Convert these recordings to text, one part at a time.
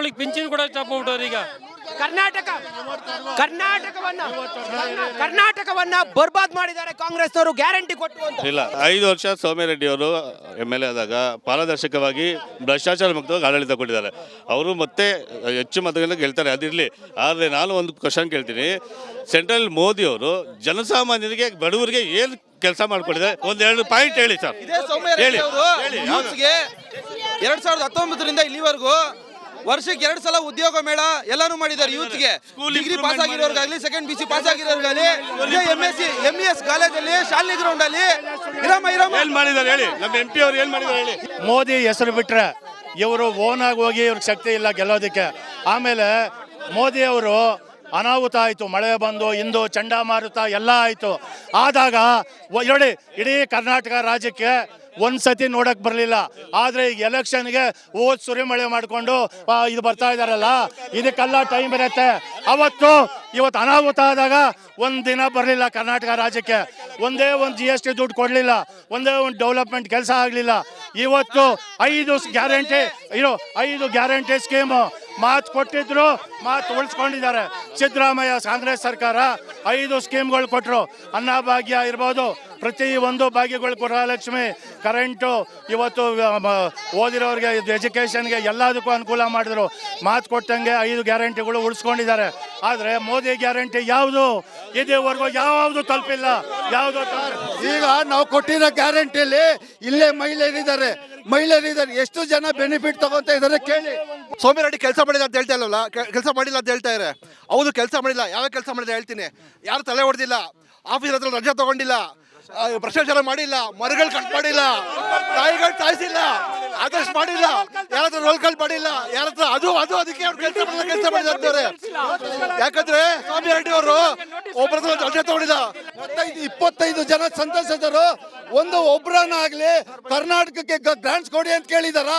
ಮಕ್ಕಳಿಗೆ ಪಿಂಚಣಿ ಕೂಡ ಸ್ಟಾಪ್ ಮಾಡ್ಬಿಟ್ಟವ್ರು ಈಗ. ಕರ್ನಾಟಕವನ್ನ ಬರ್ಬಾದ್ ಮಾಡಿದ್ದಾರೆ ಕಾಂಗ್ರೆಸ್ನವರು ಗ್ಯಾರಂಟಿ ಕೊಟ್ಟು ಅಂತ. ಇಲ್ಲ, 5 ವರ್ಷ ಸೌಮ್ಯರೆಡ್ಡಿ ಅವರು MLA ಆದಾಗ ಪಾರದರ್ಶಕವಾಗಿ ಭ್ರಷ್ಟಾಚಾರ ಮುಕ್ತವಾಗಿ ಆಡಳಿತ ಕೊಟ್ಟಿದ್ದಾರೆ. ಅವರು ಮತ್ತೆ ಹೆಚ್ಚು ಮತಗಳಿಂದ ಗೆಲ್ತಾರೆ, ಅದಿರಲಿ. ಆದರೆ ನಾನು ಒಂದು ಕ್ವಶನ್ ಕೇಳ್ತೀನಿ, ಸೆಂಟ್ರಲ್ ಮೋದಿ ಅವರು ಜನಸಾಮಾನ್ಯರಿಗೆ ಬಡವರಿಗೆ ಏನು ಕೆಲಸ ಮಾಡಿಕೊಟ್ಟಿದ್ದಾರೆ? ಒಂದೆರಡು ಪಾಯಿಂಟ್ ಹೇಳಿ ಸರ್. ಹೇಳಿ. 2019ರಿಂದ ಇಲ್ಲಿವರೆಗೂ ವರ್ಷಕ್ಕೆ 2 ಸಲ ಉದ್ಯೋಗ ಮೇಳ ಎಲ್ಲಾನು ಮಾಡಿದ್ದಾರೆ ಯೂತ್ಗೆ. ಡಿಗ್ರಿ ಪಾಸ್ ಆಗಿರೋರ್ಗಾಗ್ಲಿ, ಸೆಕೆಂಡ್ BC ಪಾಸ್ ಆಗಿರೋರ್ಗಾಗ್ಲಿ, MSc MES ಕಾಲೇಜಲ್ಲಿ, ಶಾಲಿನಿ ಗ್ರೌಂಡ್ ಅಲ್ಲಿ ಏನ್ ಮಾಡಿದ್ದಾರೆ ಹೇಳಿ? ನಮ್ಮ MP ಅವರು ಏನ್ ಮಾಡಿದ್ದಾರೆ ಹೇಳಿ? ಮೋದಿ ಹೆಸರು ಬಿಟ್ರೆ ಇವರು ಓನಾಗಿ ಹೋಗಿ ಇವ್ರಿಗೆ ಶಕ್ತಿ ಇಲ್ಲ ಗೆಲ್ಲೋದಕ್ಕೆ. ಆಮೇಲೆ ಮೋದಿ ಅವರು ಅನಾಹುತ ಆಯಿತು, ಮಳೆ ಬಂದು ಇಂದು ಚಂಡಮಾರುತ ಎಲ್ಲ ಆಯಿತು. ಆದಾಗ ನೋಡಿ, ಇಡೀ ಕರ್ನಾಟಕ ರಾಜ್ಯಕ್ಕೆ ಒಂದ್ಸತಿ ನೋಡಕ್ ಬರಲಿಲ್ಲ. ಆದರೆ ಈಗ ಎಲೆಕ್ಷನ್ಗೆ ಸುರಿಮಳೆ ಮಾಡಿಕೊಂಡು ಇದು ಬರ್ತಾ ಇದಾರಲ್ಲ, ಇದಕ್ಕೆಲ್ಲ ಟೈಮ್ ಇರುತ್ತೆ. ಇವತ್ತು ಅನಾಹುತ ಆದಾಗ ಒಂದಿನ ಬರಲಿಲ್ಲ ಕರ್ನಾಟಕ ರಾಜ್ಯಕ್ಕೆ. ಒಂದೇ ಒಂದು GST ದುಡ್ಡು ಕೊಡಲಿಲ್ಲ, ಒಂದೇ ಒಂದು ಡೆವಲಪ್ಮೆಂಟ್ ಕೆಲಸ ಆಗಲಿಲ್ಲ. ಇವತ್ತು 5 ಗ್ಯಾರಂಟಿ ಸ್ಕೀಮು ಮಾತು ಕೊಟ್ಟಿದ್ರು, ಮಾತು ಉಳಿಸ್ಕೊಂಡಿದ್ದಾರೆ. ಸಿದ್ದರಾಮಯ್ಯ ಕಾಂಗ್ರೆಸ್ ಸರ್ಕಾರ 5 ಸ್ಕೀಮ್ಗಳು ಕೊಟ್ಟರು. ಅನ್ನಭಾಗ್ಯ ಇರ್ಬೋದು, ಪ್ರತಿ ಒಂದು ಭಾಗ್ಯಗಳು, ಗೃಹಲಕ್ಷ್ಮಿ, ಕರೆಂಟು, ಇವತ್ತು ಓದಿರೋರಿಗೆ ಎಜುಕೇಷನ್ಗೆ ಎಲ್ಲದಕ್ಕೂ ಅನುಕೂಲ ಮಾಡಿದ್ರು. ಮಾತು ಕೊಟ್ಟಂಗೆ 5 ಗ್ಯಾರಂಟಿಗಳು ಉಳಿಸ್ಕೊಂಡಿದ್ದಾರೆ. ಆದರೆ ಮೋದಿ ಗ್ಯಾರಂಟಿ ಯಾವುದು ಇದುವರೆಗೂ ಯಾವುದು ತಲುಪಿಲ್ಲ. ಈಗ ನಾವು ಕೊಟ್ಟಿರೋ ಗ್ಯಾರಂಟಿಯಲ್ಲಿ ಇಲ್ಲೇ ಮಹಿಳೆಯರಿದ್ದಾರೆ. ಎಷ್ಟು ಜನ ಬೆನಿಫಿಟ್ ತಗೊಂತ ಇದ್ದಾರೆ ಕೇಳಿ. ಸೌಮ್ಯರೆಡ್ಡಿ ಕೆಲಸ ಮಾಡಿಲ್ಲ ಅಂತ ಹೇಳ್ತಾ ಇಲ್ಲವಲ್ಲ, ಕೆಲಸ ಮಾಡಿಲ್ಲ ಅಂತ ಹೇಳ್ತಾ ಇದ್ದಾರೆ. ಹೌದು, ಕೆಲಸ ಮಾಡಿಲ್ಲ. ಯಾವ ಕೆಲಸ ಮಾಡಿಲ್ಲ ಹೇಳ್ತೀನಿ. ಯಾರು ತಲೆ ಹೊಡೆದಿಲ್ಲ, ಆಫೀಸ್ ಹತ್ರ ರಜೆ ತಗೊಂಡಿಲ್ಲ, ಭ್ರಷ್ಟಾಚಾರ ಮಾಡಿಲ್ಲ, ಮರಗಳು ಕಟ್ ಮಾಡಿಲ್ಲ, ತಾಯಿಗಳು ಸಾಯಿಸಿಲ್ಲ, ಆದಷ್ಟು ಮಾಡಿಲ್ಲ, ಯಾರ ಹತ್ರ ರೋಲ್ ಕಟ್ ಮಾಡಿಲ್ಲ, ಯಾರ ಹತ್ರ ಅದಕ್ಕೆ ಅವ್ರು ಕೆಲಸ ಮಾಡಿದ್ದಾರೆ. ಯಾಕಂದ್ರೆ ಸೌಮ್ಯರೆಡ್ಡಿ ಅವರು ಒಬ್ಬರ ಹತ್ರ ರಜೆ ತಗೊಂಡಿಲ್ಲ. 25 ಜನ ಸಂಸದರು ಒಬ್ರನ್ನಾಗ್ಲಿ ಕರ್ನಾಟಕಕ್ಕೆ ಗ್ರಾಂಟ್ಸ್ ಕೊಡಿ ಅಂತ ಕೇಳಿದಾರ?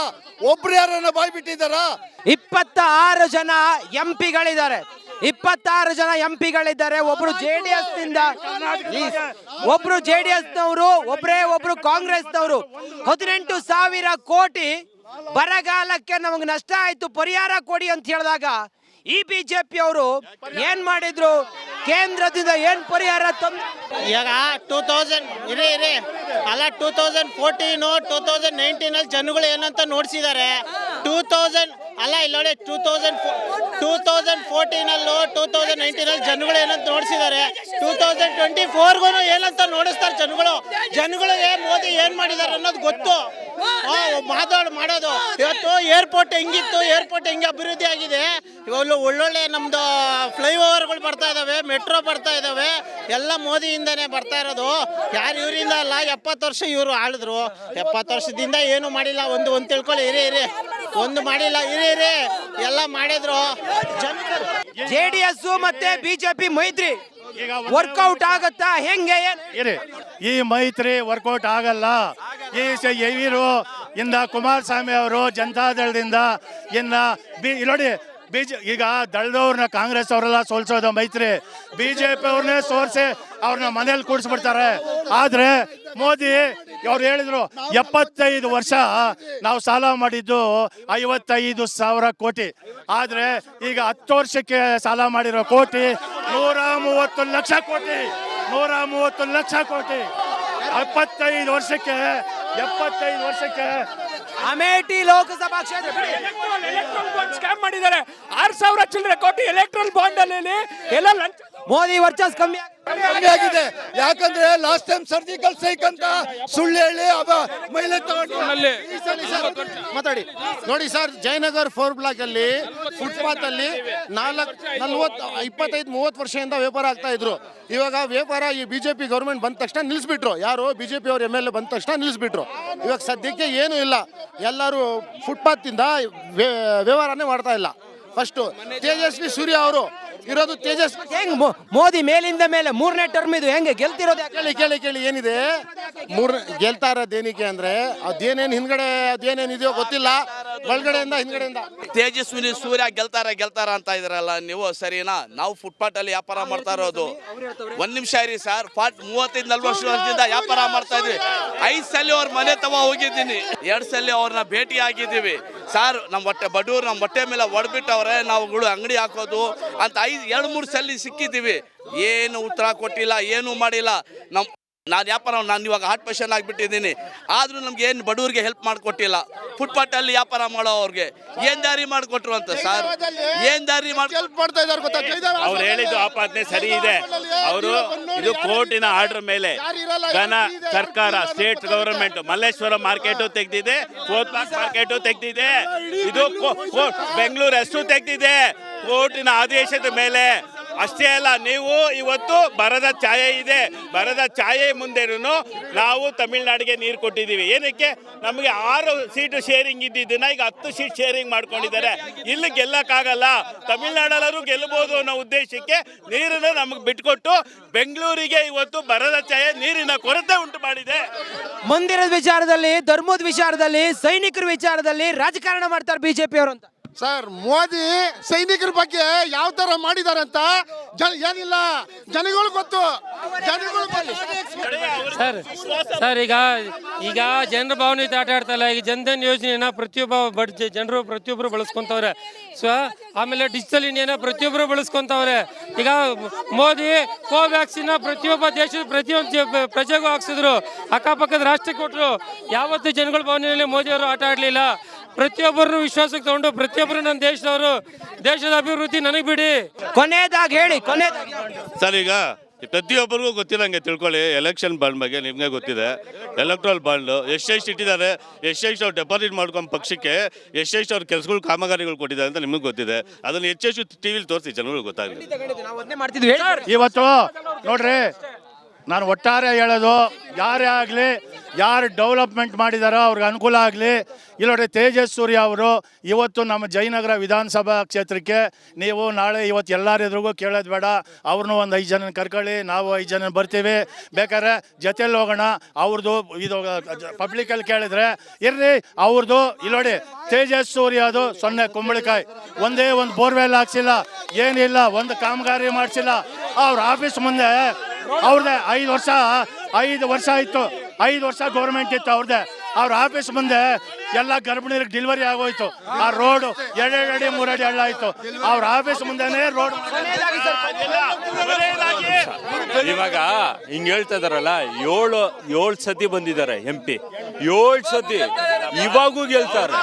ಒಬ್ರು ಯಾರನ್ನ ಬಾಯ್ ಬಿಟ್ಟಿದಾರ? 26 ಜನ MP ಗಳಿದ್ದಾರೆ. 26 ಜನ MP ಗಳಿದ್ದಾರೆ. ಒಬ್ರು JDS ನಿಂದ, ಒಬ್ರು JDS ನವರು, ಒಬ್ರು ಕಾಂಗ್ರೆಸ್ನವರು. 18,000 ಕೋಟಿ ಬರಗಾಲಕ್ಕೆ ನಮಗೆ ನಷ್ಟ ಆಯ್ತು, ಪರಿಹಾರ ಕೊಡಿ ಅಂತ ಹೇಳಿದಾಗ ಈ BJP ಅವರು ಏನ್ ಮಾಡಿದ್ರು? ಕೇಂದ್ರದಿಂದ ಏನ್ ಪರಿಹಾರ ತಂದ್ರು? ಈಗ 2014 ಜನಗಳು ಏನಂತ ನೋಡ್ಸಿದ್ದಾರೆ. 2000 ಅಲ್ಲ, ಇಲ್ಲಿ ನೋಡಿ, 2014 ಜನಗಳು ಏನಂತ ನೋಡ್ಸಿದ್ದಾರೆ. 2024ಗೂ ಏನಂತ ನೋಡಿಸ್ತಾರೆ ಜನಗಳಿಗೆ ಮೋದಿ ಏನ್ ಮಾಡಿದ್ದಾರೆ ಅನ್ನೋದು ಗೊತ್ತು. ಮಾಡೋದು ಇವತ್ತು ಏರ್ಪೋರ್ಟ್ ಹೆಂಗಿತ್ತು, ಏರ್ಪೋರ್ಟ್ ಹೆಂಗೆ ಅಭಿವೃದ್ಧಿ ಆಗಿದೆ. ಇವಾಗ ಒಳ್ಳೊಳ್ಳೆ ನಮ್ದು ಫ್ಲೈಓವರ್ಗಳು ಬರ್ತಾ ಇದಾವೆ, ಮೆಟ್ರೋ ಬರ್ತಾ ಇದಾವೆ, ಎಲ್ಲ ಮೋದಿಯಿಂದನೇ ಬರ್ತಾ ಇರೋದು. ಯಾರು ಇವರಿಂದ ಅಲ್ಲ. 70 ವರ್ಷ ಇವರು ಆಳಿದ್ರು. 70 ವರ್ಷದಿಂದ ಏನು ಮಾಡಿಲ್ಲ. ಒಂದು ತಿಳ್ಕೊಳ್ಳಿ, ಇರಿ ಒಂದು ಮಾಡಿಲ್ಲ, ಇರಿ ಎಲ್ಲ ಮಾಡಿದ್ರು. JDS ಮತ್ತೆ BJP ಮೈತ್ರಿ ವರ್ಕೌಟ್ ಆಗತ್ತಾ? ಹೆಂಗೆ? ಈ ಮೈತ್ರಿ ವರ್ಕೌಟ್ ಆಗಲ್ಲ. ಇವರು ಇಂದ ಕುಮಾರಸ್ವಾಮಿ ಅವರು ಜನತಾದಳದಿಂದ ನೋಡಿ, ಈಗ ದಳದವ್ರನ್ನ ಕಾಂಗ್ರೆಸ್ ಅವರೆಲ್ಲ ಸೋಲ್ಸೋದು ಮೈತ್ರಿ. BJP ಅವ್ರನ್ನೇ ಸೋಲ್ಸಿ ಅವ್ರನ್ನ ಮನೇಲಿ ಕೂಡಿಸ್ಬಿಡ್ತಾರೆ. ಆದ್ರೆ ಮೋದಿ ಅವ್ರು ಹೇಳಿದ್ರು 75 ವರ್ಷ ನಾವು ಸಾಲ ಮಾಡಿದ್ದು 55,000 ಕೋಟಿ. ಆದ್ರೆ ಈಗ 10 ವರ್ಷಕ್ಕೆ ಸಾಲ ಮಾಡಿರೋ ಕೋಟಿ 130 ಲಕ್ಷ ಕೋಟಿ. 130 ಲಕ್ಷ ಕೋಟಿ 75 ವರ್ಷಕ್ಕೆ. ಅಮೇಠಿ ಲೋಕಸಭಾ ಕ್ಷೇತ್ರ ಸ್ಕ್ಯಾಮ್ ಮಾಡಿದ್ದಾರೆ. 6,000 ಚಿಲ್ಲರೆ ಕೋಟಿ ಎಲೆಕ್ಟ್ರಲ್ ಬಾಂಡ್ ಅಲ್ಲಿ ಎಲ್ಲ ಲಂಚ. ಮೋದಿ ವರ್ಚಸ್ ಕಮ್ಮಿ ಆಗಿದೆ. ಯಾಕಂದ್ರೆ ಲಾಸ್ಟ್ ಟೈಮ್ ಸರ್ಜಿಕಲ್ ಸ್ಟ್ರೈಕ್ ಅಂತ ಸುಳ್ಳು ಹೇಳಿ ಮಹಿಳೆ ಮಾತಾಡಿ ನೋಡಿ ಸರ್. ಜಯನಗರ್ 4 ಬ್ಲಾಕ್ ಅಲ್ಲಿ ಫುಟ್ಪಾತ್ ಅಲ್ಲಿ 25-30 ವರ್ಷದಿಂದ ವ್ಯಾಪಾರ ಆಗ್ತಾ ಇದ್ರು. ಇವಾಗ ವ್ಯಾಪಾರ ಈ BJP ಗೌರ್ಮೆಂಟ್ ಬಂದ ತಕ್ಷಣ ನಿಲ್ಲಿಸ್ಬಿಟ್ರು. ಯಾರು BJP ಅವ್ರ MLA ಬಂದ ತಕ್ಷಣ ನಿಲ್ಲಿಸ್ಬಿಟ್ರು. ಇವಾಗ ಸದ್ಯಕ್ಕೆ ಏನೂ ಇಲ್ಲ. ಎಲ್ಲರೂ ಫುಟ್ಪಾತ್ ಇಂದ ವ್ಯವಹಾರನೇ ಮಾಡ್ತಾ ಇಲ್ಲ. ಫಸ್ಟು ತೇಜಸ್ವಿ ಸೂರ್ಯ ಅವರು ಇರೋದು ತೇಜಸ್. ಹೆಂಗ್ ಮೋದಿ ಮೇಲಿಂದ ಮೇಲೆ 3ನೇ ಟರ್ಮ್ ಇದು ಹೆಂಗೆ ಗೆಲ್ತಿರೋದು ಯಾಕೆ? ಕೇಳಿ ಏನಿದೆ ಗೆಲ್ತಾ ಇರೋದೇನಿಕೆ ಅಂದ್ರೆ ಅದೇನೇನು ಹಿಂದ್ಗಡೆ ಅದೇನೇನಿದೆಯೋ ಗೊತ್ತಿಲ್ಲ, ಒಳಗಡೆಯಿಂದ ಹಿಂದ್ಗಡೆಯಿಂದ. ತೇಜಸ್ವಿನಿ ಸೂರ್ಯ ಗೆಲ್ತಾರ ಅಂತ ಇದ್ರಲ್ಲ ನೀವು, ಸರಿನಾ? ನಾವು ಫುಟ್ಪಾತ್ ಅಲ್ಲಿ ವ್ಯಾಪಾರ ಮಾಡ್ತಾ ಇರೋದು. ಒಂದ್ ನಿಮಿಷ ಇರಿ ಸರ್. 35-40 ವರ್ಷದಿಂದ ವ್ಯಾಪಾರ ಮಾಡ್ತಾ ಇದ್ವಿ. 5 ಸಲ ಅವ್ರ ಮನೆ ತವ ಹೋಗಿದ್ದೀನಿ, 2 ಸಲ ಅವ್ರನ್ನ ಭೇಟಿ ಆಗಿದ್ದೀವಿ ಸರ್. ನಮ್ಮ ಹೊಟ್ಟೆ ಬಡವ್ರು ನಮ್ಮ ಹೊಟ್ಟೆ ಮೇಲೆ ಹೊಡ್ಬಿಟ್ಟವ್ರೆ, ನಾವುಗಳು ಅಂಗಡಿ ಹಾಕೋದು ಅಂತ 2-3 ಸಲ ಸಿಕ್ಕಿದ್ದೀವಿ. ಏನು ಉತ್ತರ ಕೊಟ್ಟಿಲ್ಲ, ಏನು ಮಾಡಿಲ್ಲ. ನಾನು ವ್ಯಾಪಾರ ಇವಾಗ ಹಾರ್ಟ್ ಪೇಷಂಟ್ ಆಗಿಬಿಟ್ಟಿದ್ದೀನಿ, ಆದರೂ ನಮ್ಗೆ ಏನು ಬಡವ್ರಿಗೆ ಹೆಲ್ಪ್ ಮಾಡಿಕೊಟ್ಟಿಲ್ಲ. ಫುಟ್ಪಾತಲ್ಲಿ ವ್ಯಾಪಾರ ಮಾಡೋ ಅವ್ರಿಗೆ ಏನು ದಾರಿ ಮಾಡಿಕೊಟ್ರು ಅಂತ ಸರ್? ಏನು ದಾರಿ ಮಾಡ್ತಾ ಇದ್ದಾರೆ ಗೊತ್ತಾ? ಅವ್ರು ಹೇಳಿದ್ದು ಆಪಾದನೆ ಸರಿ ಇದೆ. ಅವರು ಇದು ಕೋರ್ಟಿನ ಆರ್ಡರ್ ಮೇಲೆ ಘನ ಸರ್ಕಾರ, ಸ್ಟೇಟ್ ಗವರ್ಮೆಂಟ್ ಮಲ್ಲೇಶ್ವರ ಮಾರ್ಕೆಟು ತೆಗೆದಿದೆ, ಕೋತ್ಲಾಕ್ ಮಾರ್ಕೆಟು ತೆಗೆದಿದೆ, ಇದು ಬೆಂಗಳೂರು ಅಷ್ಟು ತೆಗೆದಿದೆ ಕೋರ್ಟಿನ ಆದೇಶದ ಮೇಲೆ. ಅಷ್ಟೇ ಅಲ್ಲ, ನೀವು ಇವತ್ತು ಬರದ ಛಾಯೆ ಇದೆ, ಬರದ ಛಾಯೆ ಮುಂದೆನೂ ನಾವು ತಮಿಳ್ನಾಡಿಗೆ ನೀರು ಕೊಟ್ಟಿದ್ದೀವಿ. ಏನಕ್ಕೆ? ನಮಗೆ 6 ಸೀಟು ಶೇರಿಂಗ್ ಇದ್ದಿದ್ದನ್ನ ಈಗ 10 ಸೀಟ್ ಶೇರಿಂಗ್ ಮಾಡ್ಕೊಂಡಿದ್ದಾರೆ. ಇಲ್ಲಿ ಗೆಲ್ಲಕ್ಕಾಗಲ್ಲ, ತಮಿಳ್ನಾಡಲ್ಲೂ ಗೆಲ್ಲಬಹುದು ಅನ್ನೋ ಉದ್ದೇಶಕ್ಕೆ ನೀರನ್ನು ನಮಗೆ ಬಿಟ್ಕೊಟ್ಟು ಬೆಂಗಳೂರಿಗೆ ಇವತ್ತು ಬರದ ಛಾಯೆ, ನೀರಿನ ಕೊರತೆ ಉಂಟು ಮಾಡಿದೆ. ಮಂದಿರದ ವಿಚಾರದಲ್ಲಿ, ಧರ್ಮದ ವಿಚಾರದಲ್ಲಿ, ಸೈನಿಕರ ವಿಚಾರದಲ್ಲಿ ರಾಜಕಾರಣ ಮಾಡ್ತಾರೆ ಬಿಜೆಪಿ ಅವರು ಅಂತ. ಸರ್, ಮೋದಿ ಸೈನಿಕರ ಬಗ್ಗೆ ಯಾವ ತರ ಮಾಡಿದ್ದಾರೆ ಅಂತ ಏನಿಲ್ಲ, ಜನಗಳು ಗೊತ್ತು. ಸರ್ ಈಗ ಜನರ ಭಾವನೆ ಆಟ ಆಡ್ತಲ್ಲ. ಈಗ ಜನಧನ್ ಯೋಜನೆನ ಪ್ರತಿಯೊಬ್ಬರು ಬಳಸ್ಕೊಂತವ್ರೆ. ಆಮೇಲೆ ಡಿಜಿಟಲ್ ಇಂಡಿಯಾನ ಪ್ರತಿಯೊಬ್ಬರು ಬಳಸ್ಕೊಂತವ್ರೆ. ಈಗ ಮೋದಿ ಕೋವ್ಯಾಕ್ಸಿನ್ ಪ್ರತಿಯೊಬ್ಬ ದೇಶದ ಪ್ರತಿಯೊಂದು ಪ್ರಜೆಗೂ ಹಾಕ್ಸಿದ್ರು, ಅಕ್ಕಪಕ್ಕದ ರಾಷ್ಟ್ರಕ್ಕೆ ಕೊಟ್ಟರು. ಯಾವತ್ತೂ ಜನಗಳ ಭಾವನೆಯಲ್ಲಿ ಮೋದಿ ಅವರು ಆಟ ಆಡಲಿಲ್ಲ. ಪ್ರತಿಯೊಬ್ಬರನ್ನು ವಿಶ್ವಾಸಕ್ಕೆ ತಗೊಂಡು ಪ್ರತಿಯೊಬ್ಬರು ನನ್ನ ದೇಶದವರು, ದೇಶದ ಅಭಿವೃದ್ಧಿ ನನಗೆ ಬಿಡಿ. ಕೊನೆಯದಾಗಿ ಹೇಳಿ. ಸರ್, ಈಗ ಪ್ರತಿಯೊಬ್ಬರಿಗೂ ಗೊತ್ತಿರಂಗೆ ತಿಳ್ಕೊಳ್ಳಿ. ಎಲೆಕ್ಷನ್ ಬಾಂಡ್ ಬಗ್ಗೆ ನಿಮಗೆ ಗೊತ್ತಿದೆ. ಎಲೆಕ್ಟ್ರಲ್ ಬಾಂಡು ಎಷ್ಟೆಷ್ಟು ಇಟ್ಟಿದ್ದಾರೆ, ಎಷ್ಟೆಷ್ಟು ಅವ್ರು ಡೆಪಾಸಿಟ್ ಮಾಡ್ಕೊಂಡು ಪಕ್ಷಕ್ಕೆ ಎಷ್ಟೆಷ್ಟು ಅವ್ರ ಕೆಲಸಗಳು ಕಾಮಗಾರಿಗಳು ಕೊಟ್ಟಿದ್ದಾರೆ ಅಂತ ನಿಮಗೆ ಗೊತ್ತಿದೆ. ಅದನ್ನು ಹೆಚ್ಚೆಷ್ಟು ಟಿವಿಲಿ ತೋರಿಸಿ ಜನಗಳಿಗೆ ಗೊತ್ತಾಗಲಿ. ಇವತ್ತು ನೋಡ್ರಿ, ನಾನು ಒಟ್ಟಾರೆ ಹೇಳೋದು, ಯಾರೇ ಆಗಲಿ, ಯಾರು ಡೆವಲಪ್ಮೆಂಟ್ ಮಾಡಿದಾರೋ ಅವ್ರಿಗೆ ಅನುಕೂಲ ಆಗಲಿ. ಇಲ್ಲಿ ನೋಡಿ, ತೇಜಸ್ ಸೂರ್ಯ ಅವರು ಇವತ್ತು ನಮ್ಮ ಜಯನಗರ ವಿಧಾನಸಭಾ ಕ್ಷೇತ್ರಕ್ಕೆ ನೀವು ನಾಳೆ ಇವತ್ತು ಎಲ್ಲರ ಎದುರಿಗೂ ಕೇಳೋದು ಬೇಡ, ಅವ್ರನ್ನೂ ಒಂದು 5 ಜನ ಕರ್ಕೊಳ್ಳಿ, ನಾವು 5 ಜನ ಬರ್ತೀವಿ, ಬೇಕಾದ್ರೆ ಜೊತೆಯಲ್ಲಿ ಹೋಗೋಣ. ಅವ್ರದ್ದು ಇದು ಪಬ್ಲಿಕಲ್ಲಿ ಕೇಳಿದ್ರೆ ಇರ್ರಿ, ಅವ್ರದ್ದು ಇಲ್ಲಿ ನೋಡಿ, ತೇಜಸ್ ಸೂರ್ಯದು 0 ಕುಂಬಳಕಾಯಿ, ಒಂದೇ ಒಂದು ಬೋರ್ವೆಲ್ ಹಾಕ್ಸಿಲ್ಲ, ಏನಿಲ್ಲ, ಒಂದು ಕಾಮಗಾರಿ ಮಾಡಿಸಿಲ್ಲ. ಅವ್ರ ಆಫೀಸ್ ಮುಂದೆ ಅವ್ರದ್ದೇ 5 ವರ್ಷ ಆಯಿತು, 5 ವರ್ಷ ಗೌರ್ಮೆಂಟ್ ಇತ್ತು ಅವ್ರದ್ದೇ. ಅವ್ರ ಆಫೀಸ್ ಮುಂದೆ ಎಲ್ಲ ಗರ್ಭಿಣಿಯರಿಗೆ ಡೆಲಿವರಿ ಆಗೋಯ್ತು. ಆ ರೋಡು 2 ಅಡಿ 3 ಅಡಿ ಹಳ್ಳ ಆಯ್ತು. ಅವ್ರ ಆಫೀಸ್ ಮುಂದೆನೇ ರೋಡ್. ಇವಾಗ ಹಿಂಗ್ ಹೇಳ್ತಾ ಇದಾರಲ್ಲ, 7 ಸತಿ ಬಂದಿದ್ದಾರೆ MP, 7 ಸತಿ. ಇವಾಗೂ ಗೆಲ್ತಾರೆ,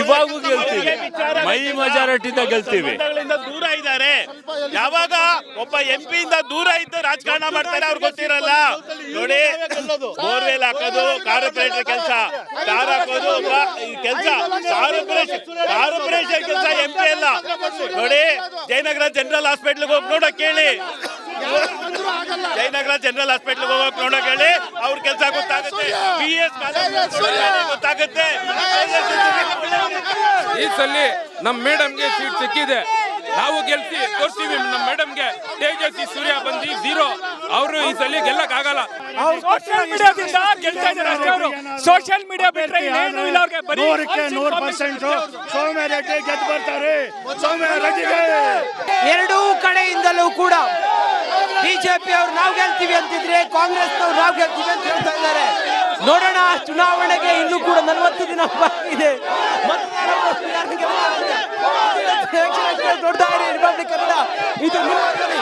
ಇವಾಗೂ ಗೆಲ್ತೀವಿ, ಮೈ ಮೆಜಾರಿಟಿಯಿಂದ ಗೆಲ್ತೀವಿ. ದೂರ ಇದ್ದಾರೆ. ಯಾವಾಗ ಒಬ್ಬ MP ಇಂದ ದೂರ ಇದ್ದು ರಾಜಕಾರಣ ಮಾಡ್ತಾರೆ ಅವ್ರಿಗೆ ಗೊತ್ತಿರಲ್ಲ. ನೋಡಿ, ಬೋರ್ವೆಲ್ ಹಾಕೋದು ಕಾರ್ಪೊರೇಟರ್ ಕೆಲಸ, ಕಾರ್ ಹಾಕೋದು ಕೆಲಸ, ಕಾರ್ಪೊರೇಷನ್ ಕೆಲಸ MP ಅಲ್ಲ. ನೋಡಿ, ಜಯನಗರ ಜನರಲ್ ಹಾಸ್ಪಿಟ್ಲ್ಗೆ ಹೋಗಿ ನೋಡಕ್ ಕೇಳಿ, ಜಯನಗರ ಜನರಲ್ ಹಾಸ್ಪಿಟ್ಲ್ಗೆ ಹೋಗಕ್ ನೋಡಕ್ ಹೇಳಿ, ಅವ್ರ ಕೆಲಸ ಗೊತ್ತಾಗುತ್ತೆ. BS ಗೊತ್ತಾಗುತ್ತೆ. ಈ ಸಲ ನಮ್ಮ ಮೇಡಮ್ಗೆ ಸೀಟ್ ಸಿಕ್ಕಿದೆ, ನಾವು ಗೆಲ್ಸಿ ತೋರಿಸ್ತೀವಿ. ನಮ್ಮ ಮೇಡಮ್ಗೆ ತೇಜಸ್ವಿ ಸೂರ್ಯ ಬಂದು 0, ಅವರು ಈ ಸಲ ಗೆಲ್ಲಕ್ ಆಗಲ್ಲ. ಸೋಷಿಯಲ್ ಮೀಡಿಯಾದಿಂದ ಗೆಲ್ತಾ ಇದ್ದಾರೆ ಅಷ್ಟೇ. ಅವರು ಸೋಷಿಯಲ್ ಮೀಡಿಯಾ ಬಿಟ್ರೆ ಏನು ಇಲ್ಲ ಅವ್ರಿಗೆ. 100% ಸೌಮ್ಯ ರೆಡ್ಡಿ ಗೆದ್ದು ಬರ್ತಾರೆ. ಸೌಮ್ಯ ರೆಡ್ಡಿಗೆ ಎರಡೂ ಕಡೆಯಿಂದಲೂ ಕೂಡ ಬಿಜೆಪಿ ಅವರು ನಾವು ಗೆಲ್ತೀವಿ ಅಂತಿದ್ರೆ, ಕಾಂಗ್ರೆಸ್ ನಾವು ಗೆಲ್ತೀವಿ ಅಂತ ಹೇಳ್ತಾ ಇದ್ದಾರೆ. ನೋಡೋಣ, ಚುನಾವಣೆಗೆ ಇನ್ನೂ ಕೂಡ 40 ದಿನ ಬಾಕಿ ಇದೆ. ನೋಡ್ತಾ ಇರಿ ರಿಪಬ್ಲಿಕ್ ಕನ್ನಡ, ಇದು ನಿಮ್ಮ ಧ್ವನಿ.